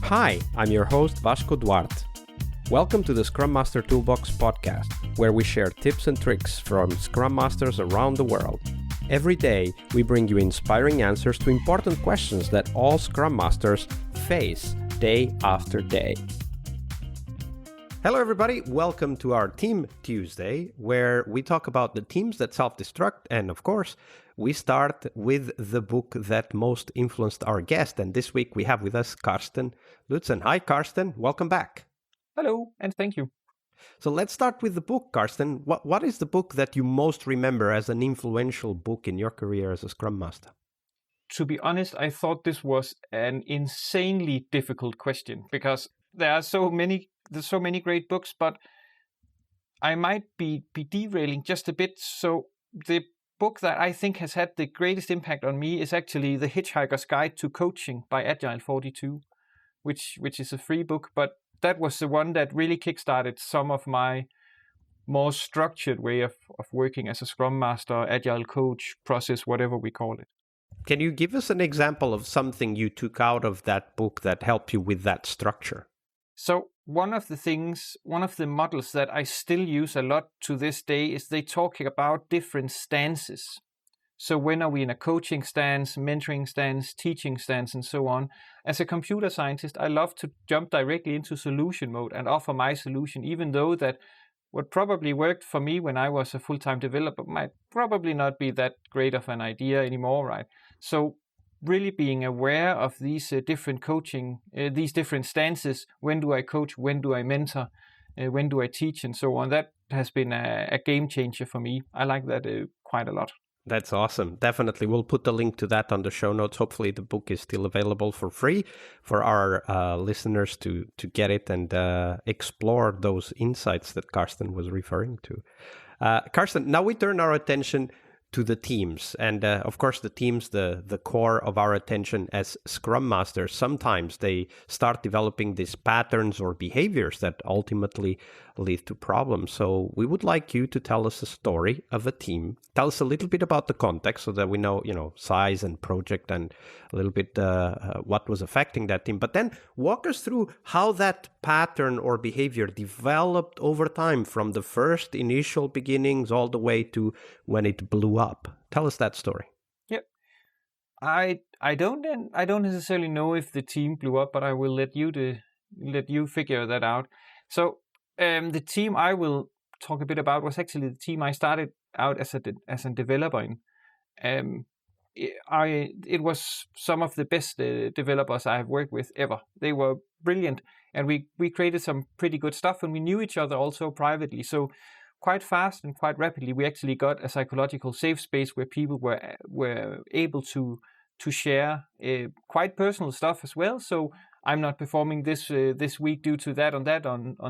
Hi, I'm your host Vasco Duarte. Welcome to the Scrum Master Toolbox podcast, where we share tips and tricks from Scrum Masters around the world. Every day, we bring you inspiring answers to important questions that all Scrum Masters face day after day. Hello everybody, welcome to our Team Tuesday, where we talk about the teams that self-destruct, and of course, we start with the book that most influenced our guest, and this week we have with us Carsten Lützen. Hi Carsten, welcome back. Hello, and thank you. So let's start with the book, Carsten. What is the book that you most remember as an influential book in your career as a Scrum Master? To be honest, I thought this was an insanely difficult question because there's so many great books, but I might be derailing just a bit. So the book that I think has had the greatest impact on me is actually The Hitchhiker's Guide to Coaching by Agile 42, which is a free book, but that was the one that really kickstarted some of my more structured way of working as a Scrum Master, Agile coach, process, whatever we call it. Can you give us an example of something you took out of that book that helped you with that structure? So one of the models that I still use a lot to this day is they talk about different stances. So when are we in a coaching stance, mentoring stance, teaching stance, and so on? As a computer scientist, I love to jump directly into solution mode and offer my solution, even though that what probably worked for me when I was a full-time developer might probably not be that great of an idea anymore, right? So really being aware of these different coaching, these different stances, when do I coach, when do I mentor, when do I teach, and so on, that has been a game changer for me. I like that quite a lot. That's awesome. Definitely. We'll put the link to that on the show notes. Hopefully the book is still available for free for our listeners to get it and explore those insights that Carsten was referring to. Carsten, now we turn our attention to the teams. And of course, the teams, the core of our attention as Scrum Masters, sometimes they start developing these patterns or behaviors that ultimately lead to problems. So we would like you to tell us a story of a team. Tell us a little bit about the context so that we know, size and project and a little bit what was affecting that team. But then walk us through how that pattern or behavior developed over time from the first initial beginnings all the way to when it blew up. Tell us that story. Yep. I don't necessarily know if the team blew up, but I will let you figure that out. So the team I will talk a bit about was actually the team I started out as a developer in. It was some of the best developers I have worked with ever. They were brilliant, and we created some pretty good stuff, and we knew each other also privately. So quite fast and quite rapidly, we actually got a psychological safe space where people were able to share quite personal stuff as well. So I'm not performing this week due to that on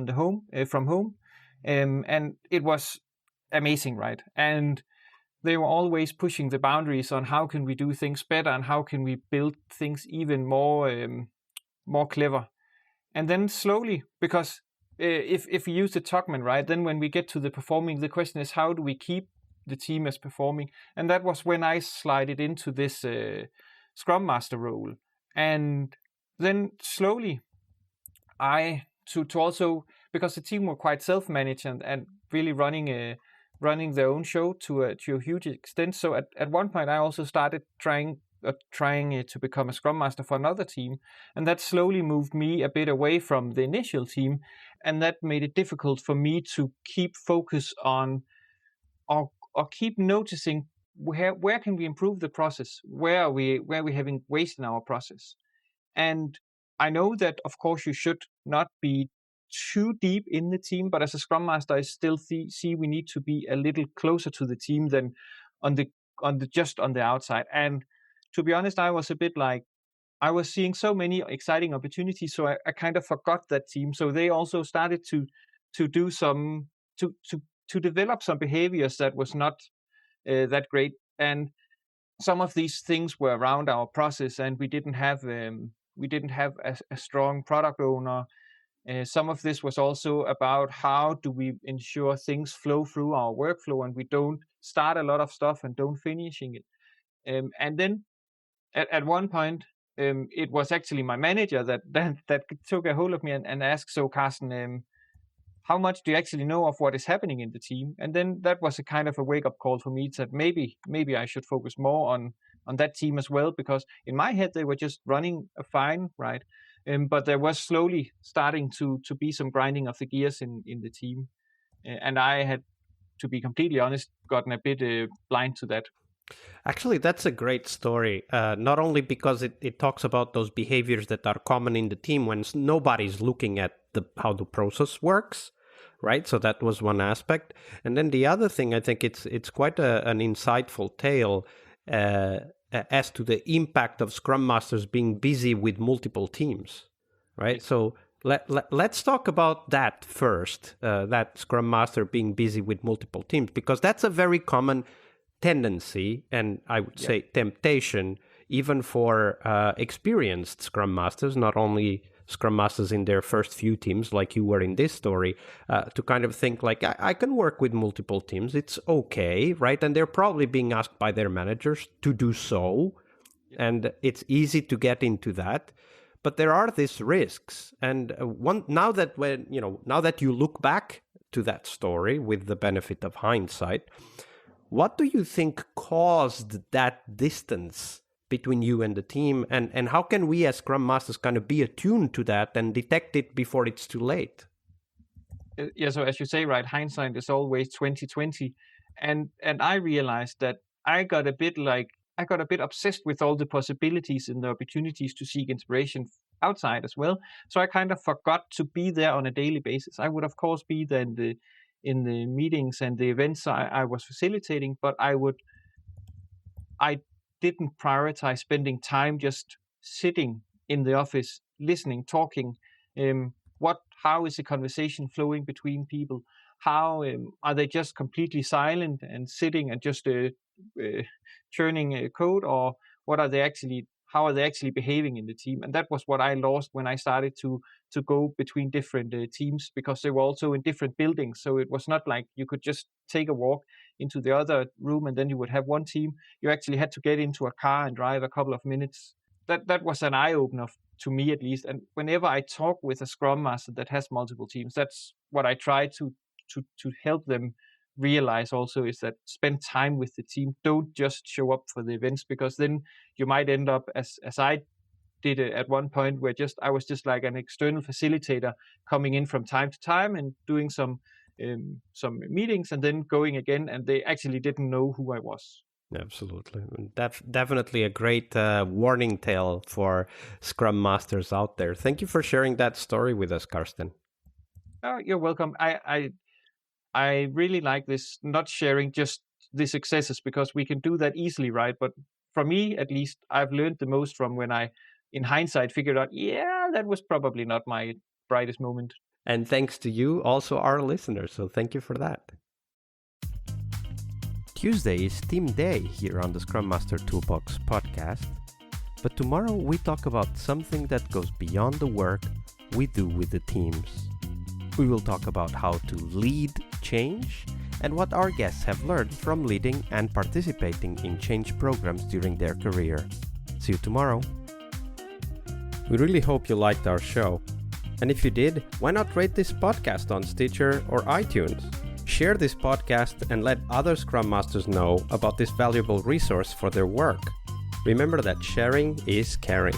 the home from home, and it was amazing, right? And they were always pushing the boundaries on how can we do things better and how can we build things even more clever. And then slowly, because if we use the Tuckman, right, then when we get to the performing, the question is how do we keep the team as performing? And that was when I slided into this Scrum Master role. And then slowly, to also, because the team were quite self-managed and really running their own show to a huge extent. So at one point, I also started trying to become a Scrum Master for another team, and that slowly moved me a bit away from the initial team, and that made it difficult for me to keep focus on or keep noticing where can we improve the process, where are we having waste in our process. And I know that of course you should not be too deep in the team, but as a Scrum Master, I still see we need to be a little closer to the team than on the outside. And to be honest, I was a bit like, I was seeing so many exciting opportunities, so I kind of forgot that team. So they also started to do some to develop some behaviors that was not that great. And some of these things were around our process, and we didn't have a strong product owner. Some of this was also about how do we ensure things flow through our workflow and we don't start a lot of stuff and don't finishing it. And then at one point, it was actually my manager that took a hold of me and asked, so Carsten, how much do you actually know of what is happening in the team? And then that was a kind of a wake-up call for me that maybe I should focus more on that team as well, because in my head they were just running fine, right? But there was slowly starting to be some grinding of the gears in the team, and I had, to be completely honest, gotten a bit blind to that. Actually, that's a great story, not only because it talks about those behaviors that are common in the team when nobody's looking at how the process works, right? So that was one aspect. And then the other thing, I think it's quite an insightful tale as to the impact of Scrum Masters being busy with multiple teams, right? Yes. So let's talk about that first, that Scrum Master being busy with multiple teams, because that's a very common tendency, and I would say temptation, even for experienced Scrum Masters, not only Scrum Masters in their first few teams like you were in this story, to kind of think like, I can work with multiple teams, it's okay, right? And they're probably being asked by their managers to do so, and it's easy to get into that. But there are these risks, and now that you look back to that story with the benefit of hindsight, what do you think caused that distance between you and the team? And how can we as Scrum Masters kind of be attuned to that and detect it before it's too late? Yeah, so as you say, right, hindsight is always 2020. And I realized that I got a bit obsessed with all the possibilities and the opportunities to seek inspiration outside as well. So I kind of forgot to be there on a daily basis. I would, of course, be there in the meetings and the events I was facilitating, but I didn't prioritize spending time just sitting in the office, listening, talking. How is the conversation flowing between people? How are they just completely silent and sitting and just churning code, or how are they actually behaving in the team? And that was what I lost when I started to go between different teams, because they were also in different buildings. So it was not like you could just take a walk into the other room and then you would have one team. You actually had to get into a car and drive a couple of minutes. That was an eye-opener to me, at least. And whenever I talk with a Scrum Master that has multiple teams, that's what I try to help them realize also, is that spend time with the team. Don't just show up for the events, because then you might end up as I did at one point, where I was just like an external facilitator coming in from time to time and doing some meetings and then going again, and they actually didn't know who I was. Absolutely. Definitely a great warning tale for Scrum Masters out there. Thank you for sharing that story with us, Carsten. Oh, you're welcome. I really like this, not sharing just the successes, because we can do that easily, right? But for me, at least, I've learned the most from when I, in hindsight, figured out, that was probably not my brightest moment. And thanks to you, also our listeners. So thank you for that. Tuesday is Team Day here on the Scrum Master Toolbox podcast. But tomorrow we talk about something that goes beyond the work we do with the teams. We will talk about how to lead change and what our guests have learned from leading and participating in change programs during their career. See you tomorrow. We really hope you liked our show. And if you did, why not rate this podcast on Stitcher or iTunes? Share this podcast and let other Scrum Masters know about this valuable resource for their work. Remember that sharing is caring.